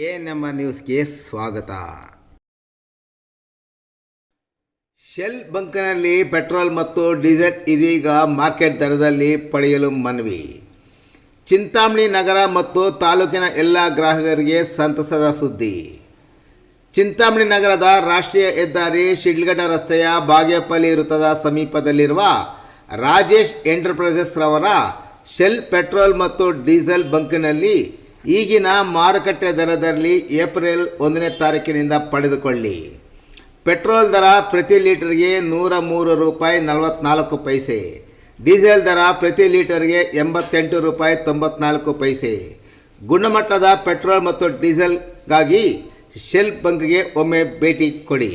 ನಮ್ಮ ನ್ಯೂಸ್ಗೆ ಸ್ವಾಗತ. ಶೆಲ್ ಬಂಕ್ನಲ್ಲಿ ಪೆಟ್ರೋಲ್ ಮತ್ತು ಡೀಸೆಲ್ ಇದೀಗ ಮಾರ್ಕೆಟ್ ದರದಲ್ಲಿ ಪಡೆಯಲು ಮನವಿ. ಚಿಂತಾಮಣಿ ನಗರ ಮತ್ತು ತಾಲೂಕಿನ ಎಲ್ಲ ಗ್ರಾಹಕರಿಗೆ ಸಂತಸದ ಸುದ್ದಿ. ಚಿಂತಾಮಣಿ ನಗರದ ರಾಷ್ಟ್ರೀಯ ಹೆದ್ದಾರಿ ಶಿಡ್ಲಘಟ್ಟ ರಸ್ತೆಯ ಬಾಗೇಪಲ್ಲಿ ವೃತ್ತದ ಸಮೀಪದಲ್ಲಿರುವ ರಾಜೇಶ್ ಎಂಟರ್ಪ್ರೈಸಸ್ ರವರ ಶೆಲ್ ಪೆಟ್ರೋಲ್ ಮತ್ತು ಡೀಸೆಲ್ ಬಂಕ್ನಲ್ಲಿ ಈಗಿನ ಮಾರುಕಟ್ಟೆ ದರದಲ್ಲಿ ಏಪ್ರಿಲ್ 1ನೇ ತಾರೀಕಿನಿಂದ ಪಡೆದುಕೊಳ್ಳಿ. ಪೆಟ್ರೋಲ್ ದರ ಪ್ರತಿ ಲೀಟರ್ಗೆ 103 ರೂಪಾಯಿ 44 ಪೈಸೆ, ಡೀಸೆಲ್ ದರ ಪ್ರತಿ ಲೀಟರ್ಗೆ 88 ರೂಪಾಯಿ 94 ಪೈಸೆ. ಗುಣಮಟ್ಟದ ಪೆಟ್ರೋಲ್ ಮತ್ತು ಡೀಸೆಲ್ಗಾಗಿ ಶೆಲ್ ಬಂಕ್ಗೆ ಒಮ್ಮೆ ಭೇಟಿ ಕೊಡಿ.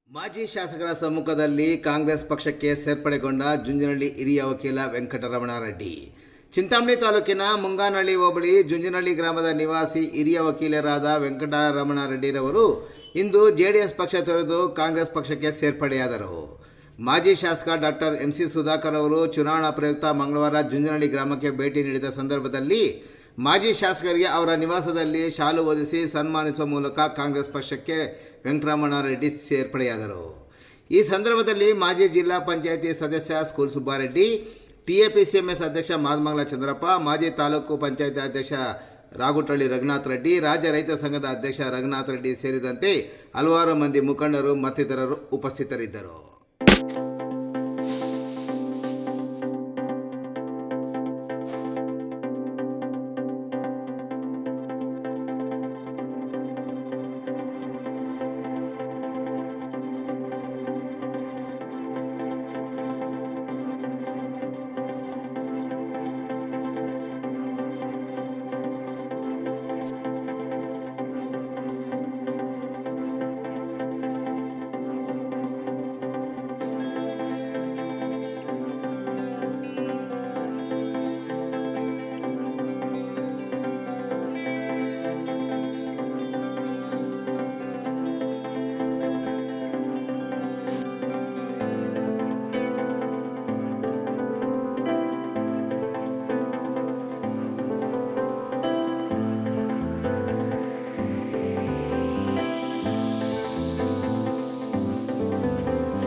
ಮಾಜಿ ಶಾಸಕರ ಸಮ್ಮುಖದಲ್ಲಿ ಕಾಂಗ್ರೆಸ್ ಪಕ್ಷಕ್ಕೆ ಸೇರ್ಪಡೆಗೊಂಡ ಜುಂಜನಹಳ್ಳಿ ಹಿರಿಯ ವಕೀಲ ವೆಂಕಟರಮಣಾರೆಡ್ಡಿ. ಚಿಂತಾಮಣಿ ತಾಲೂಕಿನ ಮುಂಗಾನಹಳ್ಳಿ ಹೋಬಳಿ ಜುಂಜನಹಳ್ಳಿ ಗ್ರಾಮದ ನಿವಾಸಿ ಹಿರಿಯ ವಕೀಲರಾದ ವೆಂಕಟರಮಣಾರೆಡ್ಡಿರವರು ಇಂದು ಜೆಡಿಎಸ್ ಪಕ್ಷ ತೊರೆದು ಕಾಂಗ್ರೆಸ್ ಪಕ್ಷಕ್ಕೆ ಸೇರ್ಪಡೆಯಾದರು. ಮಾಜಿ ಶಾಸಕ ಡಾಕ್ಟರ್ MC ಸುಧಾಕರ್ ಅವರು ಚುನಾವಣಾ ಪ್ರಯುಕ್ತ ಮಂಗಳವಾರ ಜುಂಜನಹಳ್ಳಿ ಗ್ರಾಮಕ್ಕೆ ಭೇಟಿ ನೀಡಿದ ಸಂದರ್ಭದಲ್ಲಿ ಮಾಜಿ ಶಾಸಕರಿಗೆ ಅವರ ನಿವಾಸದಲ್ಲಿ ಶಾಲು ಹೊದಿಸಿ ಸನ್ಮಾನಿಸುವ ಮೂಲಕ ಕಾಂಗ್ರೆಸ್ ಪಕ್ಷಕ್ಕೆ ವೆಂಕಟರಮಣಾರೆಡ್ಡಿ ಸೇರ್ಪಡೆಯಾದರು. ಈ ಸಂದರ್ಭದಲ್ಲಿ ಮಾಜಿ ಜಿಲ್ಲಾ ಪಂಚಾಯಿತಿ ಸದಸ್ಯ ಸ್ಕೂಲ್ ಸುಬ್ಬಾರೆಡ್ಡಿ, TAPCMS ಅಧ್ಯಕ್ಷ ಮಾದಮಂಗಲ ಚಂದ್ರಪ್ಪ, ಮಾಜಿ ತಾಲೂಕು ಪಂಚಾಯಿತಿ ಅಧ್ಯಕ್ಷ ರಾಗುಟಳ್ಳಿ ರಘುನಾಥ್ ರೆಡ್ಡಿ, ರಾಜ್ಯ ರೈತ ಸಂಘದ ಅಧ್ಯಕ್ಷ ರಘುನಾಥ್ ರೆಡ್ಡಿ ಸೇರಿದಂತೆ ಹಲವಾರು ಮಂದಿ ಮುಖಂಡರು ಮತ್ತಿತರರು ಉಪಸ್ಥಿತರಿದ್ದರು.